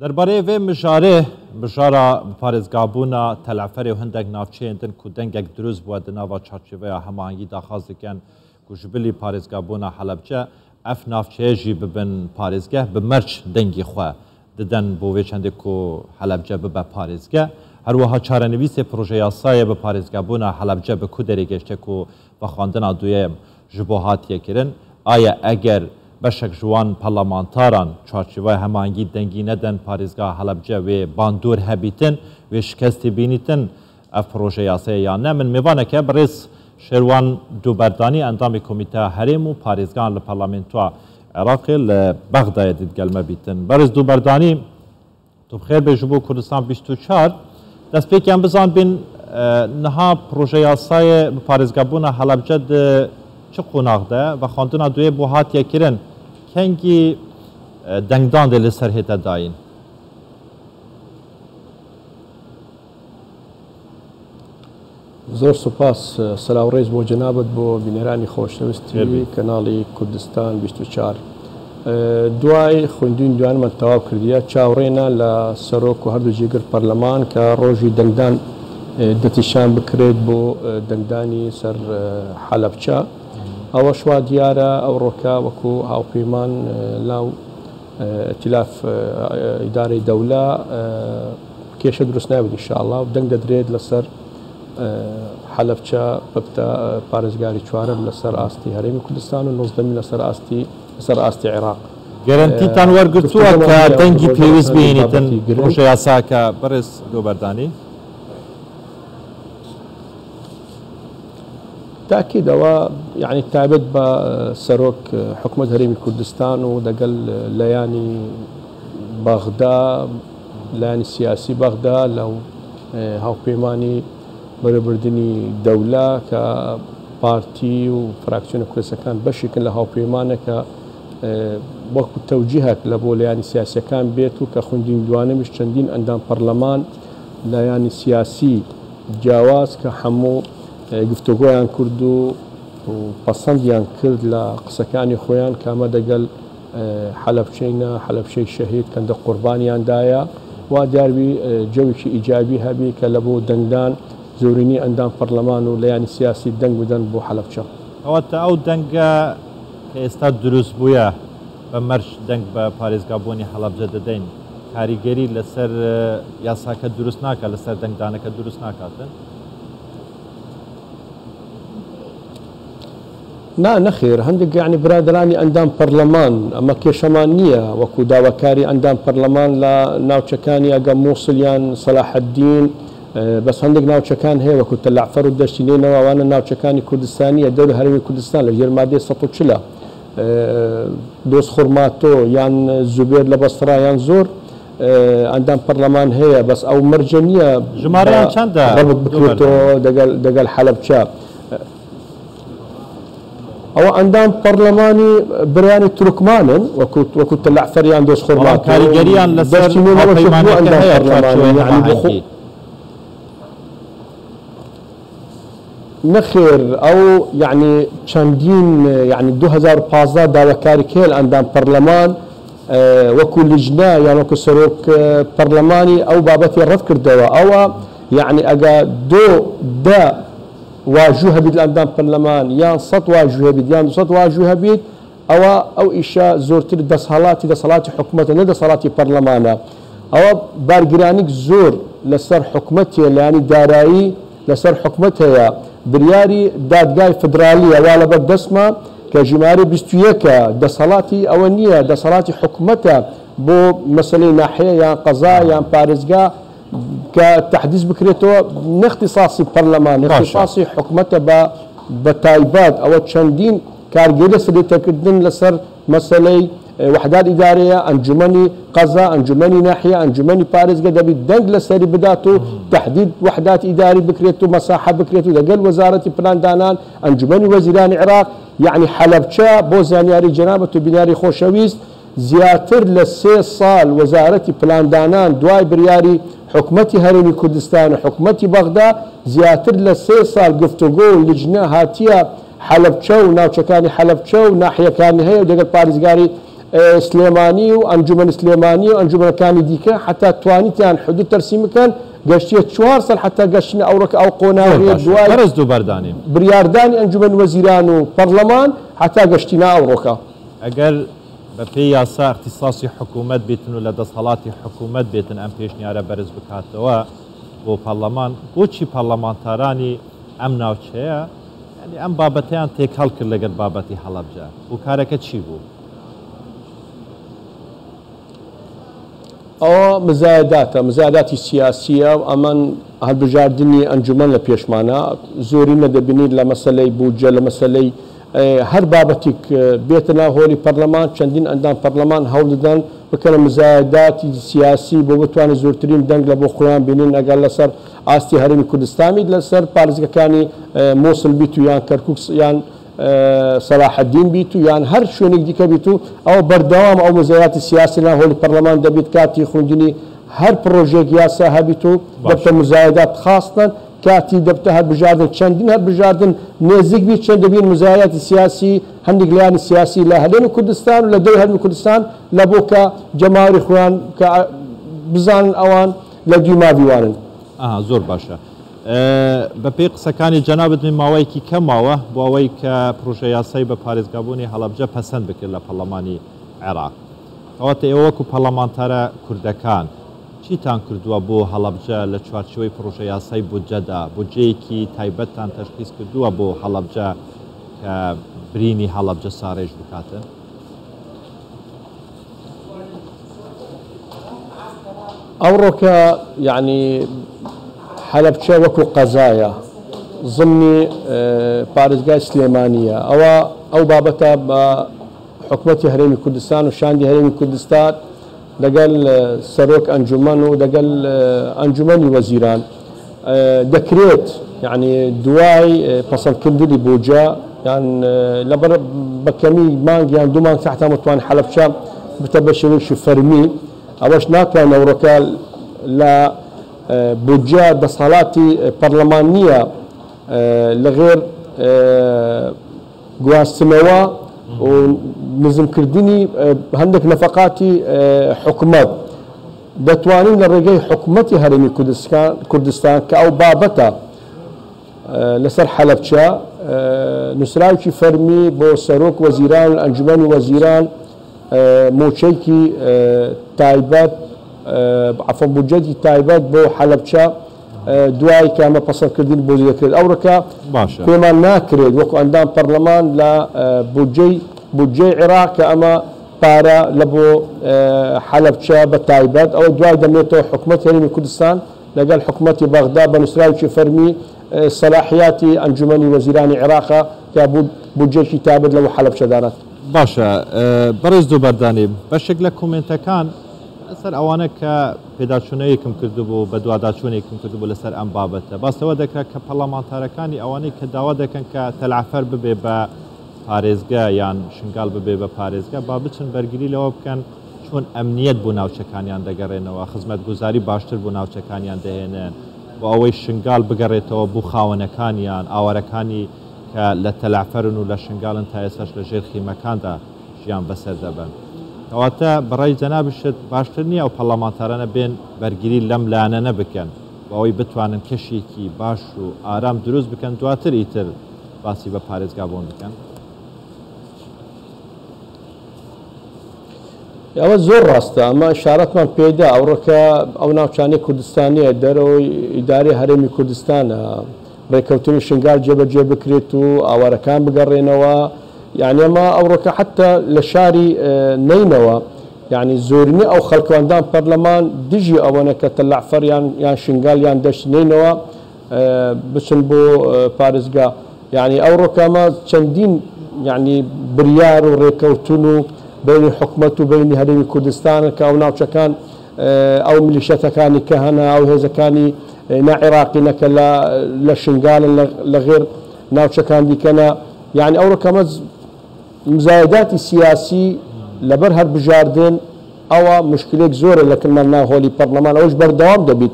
درباره و مجاره پارێزگابوونا تەلعفەرێ و هەندێک ناوچەیەندن کو دەنگێک دروست بووە di nava çarçoveya hemahangî daxwaz dikin ku ji bilî parêzgabûna Helepçe ev navçeyê jî bibin parêzgeh bi merç dengî xwe didin bo vê çendê ku Helepçe bibe parêzgeh. Her wiha çarenivîsê proje yasayê bi parêzgabûna Helepçe bi ku derê geşte ku vexwandina duyêm ji bo hatiye kirin. Aya eger beşek ji wan parlamentaran çarçoveya hemahangî dengî nedin parêzgeha Helepçe wê bandor hebîtin wê şikestê bînîtin ev proje yasayê ya ne min mêvaneke bi rêz Şerwan Duberdanî endamê Komîteya Herêm û parêzgehan li Parlamentoya Iraqê li Bexdayê didgelme bîtin. Berêz Duberdanî tu bixêr bê ji bo Kurdistan 24 destpêkên bizanbin niha proje yasayê bi parêzgebûna Helepçe di çi qonax de vexwandina duyê bo hatiye kirin kengî dengdan de li ser hête dayîn. زۆر سوپاس سلااوڕێز بۆ جەنابەت بۆ بینەرانی خۆشەویستی کەناڵی کوردستان 24 دوای خوێندوین دوانمان تەواو کردیە چاوڕێنە لە سەرۆک و هەردوو جێگر پەرلەمان کە ڕۆژی دەنگدان دەتیشان بکرێت بۆ دەنگدانی سەر حەلەبچە ئەوە شوا دیارە ئەو ڕۆکە وەکو هاوپەیمان لاو ئەتیلاف ئیدارەی دەوڵە کێشە دروست نابێت ئینشاءڵڵا و دەنگ دەدرێت لەسەر حەلەبچە ببتە پارێزگاری چوارەم لەسەر ئاستی هەرێمی کوردستان و 19 لەسەر ئاستی عێراق. گەرەنتیتان وەرگرتووە کە دەنگی پێویست بینیتن ڕۆژە یاساکە بەڕێز دۆبەردانی؟ تاکیدەوە یعنی تایبەت بە سەرۆک حکومەت هەرێمی کوردستان و دەگەل لایانی بەغدا لایانی سیاسی بەغدا لەو هاوپەیمانی بەرەبردنی دەوڵە کە پارتی و فراکسیۆنە کوردستەکان بەشێکن لە هاوپەیمانە کە وەکو تەوجیهێک لە بۆ لایانی سیاسیەکان بێت و کە خوێندین دوانەمیش چەندین ئەندام پەرلەمان لایانی سیاسی جیاواز کە هەموو گفتوگۆیان کرد و پەسەندیان کرد لە قسەکانی خۆیان کامە دەگەل حەلەبچەینە حەلەبچەی شەهید کەندە قوربانیاندایە وا دیاربی جەوێکی ئیجابی هەبی کە لە بۆ دەنگدان زۆرینی ئەندام پەرلەمان و لایانی سیاسی دەنگ بدەن بۆ حەلەبچە. ئەوەتە ئەو دەنگە کە ئێستا دروست بووە بە مەرج دەنگ بە پارێزگابوونی هەڵەبجە دەدەین کاریگەری لەسەر یاساکە دروست ناکە لەسەر دەنگدانەکە دروست ناکاتن؟ نەخێر هەندێک یعنی برادرانی ئەندام پەرلەمان ئەمە کێشەمان نییە وەکو داواکاری ئەندام پەرلەمان لە ناوچەکانی ئەگە مووسڵیان سەلاحەددین بەس هەندێک ناوچەکان هەیە وەکو تەلعفەر و دەشتینەوە ئەوانە ناوچەکانی کوردستانیە دەور هەرێمی کوردستان لە ژێر مادەی 140 دۆست خورماتۆ یان زوبێر لە بەسترا یان زۆر ئەندام پەرلەمان هەیە بەس ئەو مەرجە نییە ژمارەیان چەندە بکرێتەوە دەگەل حەلەبچە ئەوە ئەندام پەرلەمانی بەرانی تورکمانن وەکو تەلعفەریان دۆست خورمات کاریگەریان لەسەر هاوپەیمانەکە هەیە نەخێر ئەو یعنی چەندین یعنی 2015 داواکاری کێل ئەندام پەرلەمان وەکو لیژنە یان وەکو سەرۆک پەرلەمانی ئەو بابەتی ڕەت کردەوە ئەوە یعنی ئەگە دە واژوو هەبیت لە ئەندام پەرلەمان یان 100 واژوو هەبیت یان 200 واژوو هەبیت ئەو ئیشە زۆرتر دەسەڵاتی حکومەتە نە دەسەڵاتی پەرلەمانە ئەوە بارگرانیک زۆر لەسەر حکومەتێ لایانی دارایی لەسەر حکومەت هەیە بریاری دادگای فدرالی ئەوا لەبەر دەستمە کە ژمارە 21 دەسەڵاتی ئەوە نییە دەسەڵاتی حکومەتە بۆ مەسەلەی ناحەیە یان قەزا یان پارێزگا کە تحدیث بکرێتەوە نەختصاصی پەرلەمان اختصاصی حکومەتە بە تایبەت ئەوە چەندین کارگەری سەرێتەکردن لەسەر مەسەلەی وحدات ئیدارەیە ئەنجومەنی قەزا ئەنجومەنی ناحیە ئەنجومەنی پارێزگە دەبێت دەنگ لەسەری بدات و تحدید وحدات ئیداری بکرێت و مەساحە بکرێت و لەگەڵ وەزارەتی پلاندانان ئەنجومەنی وەزیرانی عێراق یعنی حەلەبچە بۆ زانیاری جەنابەت و بیناری خۆشەویست زیاتر لە 3 ساڵ وەزارەتی پلاندانان دوای بریاری حکومەتی هەرێمی کوردستان و حکومەتی بەغدا زیاتر لە 3 ساڵ گفتوگۆ و لیژنە هاتیە حەلەبچە و ناوچەکانی حەلەبچە و ناحیەکانی هەیە و دەگەڵ پارێزگاری سليماني وانجمن سليماني وانجمن كان ديكا حتى توانيتان حدود ترسيم كان قشتي 4 سال حتى قشنا اورك او قوناوي دواي برز دو برداني بريارداني انجمن وزيران وبرلمان حتى قشتنا اوروكا اگر بپی یاسا اختصاصی حکومت بیتن و لده صلاتی حکومت بیتن ام پیشنیاره برز بکاتوا بو پارلمان بوچی پارلمانتارانی ام ناوچه یعنی ام بابتیان تکال کرد لگد بابتی حلبجه بو کارکه چی بو؟ او مزایداتی سیاسیه و امان هالبجاردنی انجمن لپیشمانا زوری ندبینی لمسئله بودجه لمسئله هر بابتك بيتنا هولي برلمان چندين اندام برلمان هول ددن بكن مزايدات سياسي بوتوان زورترين دنگ لبو خوان بينين اقل لسر آستي هرمي كردستاني لسر بارزگا كاني موصل بيتو يان كركوك يان صلاح الدين بيتو يان هر شونك ديكا بيتو او بردوام او مزايدات السياسي لنا هولي برلمان دبيت كاتي خونديني هر بروجيك ياسا هبيتو دبتا مزايدات خاصة كاتي دبتها بجاردن چندين هر بجاردن نزيك بيت چند بين مزايات السياسي هندق ليان السياسي لا هلين كردستان ولا دوي هلين كردستان لبوكا جماهير خوان بزان اوان لدي ما بيوانن زور باشا بپی قسەکانی جەنابەت من ماوەیەکی کەماوە بۆ ئەوەی کە پرۆژە یاسایی بە پارێزگابوونی هەڵەبجە پەسەند بکرد لە پەرلەمانی عێراق کەواتە ئێوە وەکو پەرلەمانتارە کوردەکان چیتان کردووە بۆ هەڵەبجە لە چوارچەوەی پرۆژە یاسایی بودجەدا بودجەیەکی تایبەتتان تەشخیص کردووە بۆ هەڵەبجە کە برینی هەڵەبجە ساڕێژ بکاتن؟ ئەوڕۆکە یعنی حەلەبجە وەکو قەزایە ضمنی پارێزگای سلێمانیە ئەو بابەتە بە حکومەتی هەرێمی کوردستان و شاندی هەرێمی کوردستان لەگەڵ سەرۆک ئەنجومەن و لەگەڵ ئەنجومەنی وەزیران دەکرێت یعنی دوای پەسەندکردنی بودجە یان لەبەر بەکەمی مانگ یان دوو مانگ تحت متوان حەلەبجە بتە بە شێوەیەکی فەرمی ئەوەش ناتوانێت ئەوڕۆکە لە بودجە دەسەڵاتی پەرلەمان نییە لەغێر گواستنەوە و نزمکردنی هەندێک نەفەقاتی حکومەت دەتوانین لە ڕێگەی حکومەتی هەرێمی کوردستان کە ئەو بابەتە لەسەر حەلەبجە نووسراوی فەرمی بۆ سەرۆک وەزیران و ئەنجومەنی وەزیران موچەیەکی تایبەت عفوا بودجەتی تایبەت بۆ حەلەبجە دوای کە ئەمە پەسەندکردنی بۆ دەکرێت ئەوڕەکە پێمان ناکرێت وەکو ئەندام پەرلەمان لە بودجەی عێراق کە ئەمە پارە لە بۆ حەلەبجە بە تایبەت ئەوە دوای دەمێتەوە حکومەتی هەرێمی کوردستان لەگەڵ حکومەتی بەغدا بە نووسراوی فەرمی سەلاحیاتی ئەنجومەنی وەزیرانی عێراقە کە بودجەیەکی تایبەت لەوە حەلەبجە دانات. باشە بەڕێز دوو بەردانی بەشێک لە کومنتەکان لەسەر ئەوانە کە پێداچوونەیەکم کردبوو بە دوواداچوونێکم کردبوو لەسەر ئەم بابەتە باستەوە دەکرێت کە پەرلەمانتارەکانی ئەوانەی کە داوا دەکەن کە تەلعفەر ببێ بە پارێزگا یان شنگال ببێ بە پارێزگا با بچن بەرگری لەوە بکەن چۆن ئەمنیەت بۆ ناوچەکانیان دەگەڕێنەوە خزمەتگوزاری باشتر بۆ ناوچەکانیان دەهێنن بۆ ئەوەی شنگال بگەڕێتەوە بوو خاوەنەکانیان ئاوارەکانی کە لە تەلعفەرن و لە شنگالن تا ئێساش لە ژێر خیمەکاندا ژیان بەسەر دەبن. کەواتە بەڕای جەنابشت باشتر نییە ئەو پەرلەمانتارانە بێن بەرگری لەم لانەنە بکەن بۆ ئەوەی بتوانن کەشێکی باش و ئارام دروست بکەن دواتر ئیتر باسی بە پارێزگا بۆن بکەن. ئەوە زۆر ڕاستە ئەمە شارەتمان پێدا ئەوڕۆکە ئەو ناوچانەی کوردستانیە دەرەوەی ئیداری هەرێمی کوردستانە ڕێکەوتنی شنگال جێبەجێ بکرێت و ئاوارەکان بگەڕێنەوە یعنی ئەمە ئەوڕۆکە حتى لە شاری نینەوە یعنی زۆرینی ئەو خەڵکەوەندان پەرلەمان دژی ئەوەنە کە تەلعفەر یان شنگال یان دەشت نینەوە بچن بۆ پارێزگا یعنی ئەوڕۆکە ئەمە چەندین یعنی بریار و ڕێکەوتن و بینی حکومەت و بینی هەرێمی کوردستانە کە ئەو ناوچەکان ئەو ملیشەتەکانی کە هەنا ئەو هێزەکانی نائێراقینەکە لە شنگالن لە غێر ناوچەکان دیکەنە یعنی ئەوڕۆکەمە مزایداتی سیاسی لەبەر هەر بژاردن ئەوە مشکلێک زۆرە لە کلمان ناوهۆلی پەرلەمان ئەوش بەردەوام دەبیت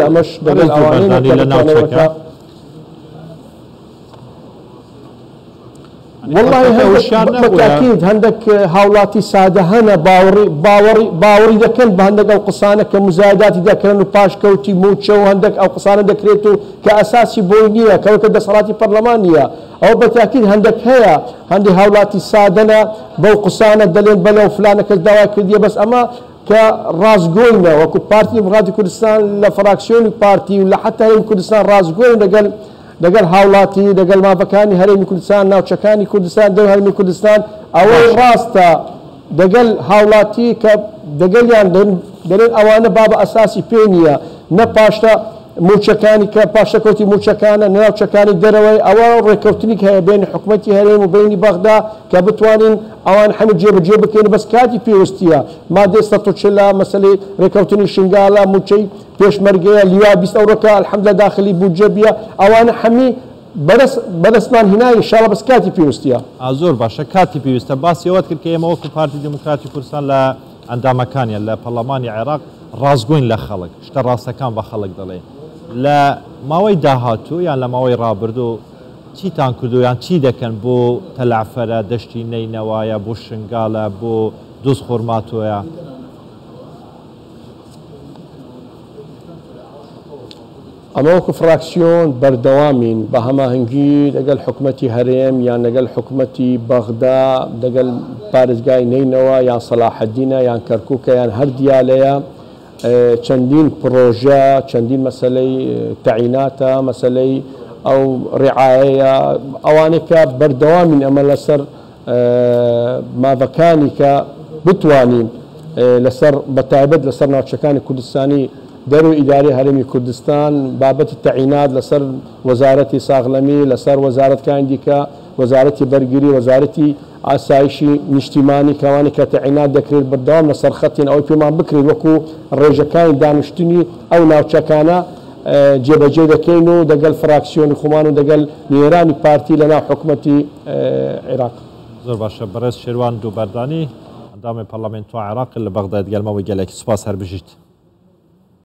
ئەمەش دەبێت ئەوانەیە والله بالتاكيد عندك هاولاتي ساده هنا باوري دكن بهندك او قصانه كمزايدات دكن باش كوتي موتشو عندك او قصانه دكريتو كاساسي بوينيه كوكد صلاتي برلمانيه او بالتاكيد عندك هي عندي هاولاتي سادنا بو قصانه دليل بلو فلانه كدوا كديه بس اما كرازقوينا وكو بارتي ديمقراطي كردستان لفراكسيون بارتي ولا حتى هرم كردستان رازقوينا دقل هاولاتي دقل ما بكاني هرم كردستان ناوچەکانی كردستان دو هرم كردستان او راستا دقل هاولاتي دقل يعني دليل اوانه باب اساسي بينيا نباشتا موچەکانی کە پاشەکەوتی موچەکانە ناوچەکانی دەرەوەی ئەوە ڕێکەوتنی هەیە بین حکوومەتی هەرێم و بینی بەغدا کە بتوانین ئەوان هەموو جێبەجێ بکەین بەس کاتی پێویستیە مادەی 140 مەسەلەی ڕێکەوتنی شنگالە موچەی پێشمەرگەیە لیوا 20 ئەوڕۆکە الحەمدە داخلی بودجە بیە ئەوانە هەمی بەدەستمان هێنای ئینشاڵڵا بەس کاتی پێویستیە. زۆر باشە کاتی پێویستە باسی ئەوەت کرد کە ئێمە وەکو پارتی دموکراتی کوردستان لە ئەندامەکانیان لە پەرلەمانی عێراق ڕازگۆین لە خەڵک شتە ڕاستەکان بە خەڵک دەڵێ لە ماوەی داهاتوو یان لە ماوەی ڕابردوو چیتان کردو یان چی دەکەن بۆ تەلعفەرە دەشتی نەینەوایە بۆ شنگالە بۆ دۆست خۆرماتۆیە ئەمە وەکو فراکسیۆن بەردەوامین بە هەماهەنگی لەگەڵ حکوومەتی هەرێم یان لەگەڵ حکوومەتی بەغدا لەگەڵ پارێزگای نەینەوە یان سەلاحەدینە یان کەرکووکە یان هەر دیالەیە چەندین پرۆژە چەندین مەسەلەی تەعیناتە مەسەلەی ئەو ڕێعایەیە ئەوانەی کە بەردەوامین ئەمە لەسەر ماڤەکانی کە بتوانین لەسەر بەتایبەت لەسەر ناوچەکانی کوردستانی دەرو ئیداری هەرێمی کوردستان بابەتی تەعینات لەسەر وەزارەتی ساغلەمی لەسەر وەزارەتەکانی دیکە وەزارەتی بەرگری وەزارەتی ئاسایشی نیشتیمانی کەوانی کە تەعینات دەکرێت بەردەوام لەسەر خەتین ئەوەی پێمان بکرێت وەکو ڕێژەکانی دانیشتنی ئەو ناوچەکانە جێبەجێ دەکەین و دەگەڵ فراکسیۆنی خۆمان و دەگەڵ نێرانی پارتی لەناو حکوومەتی عێراق. زۆر باشە بەڕێز شێروان دووبەردانی ئەندامی پەرلەمێنتۆ عێراق لە بەغدا دەگەڵمەوەی گەلێکی سوپاس هەر بژیت.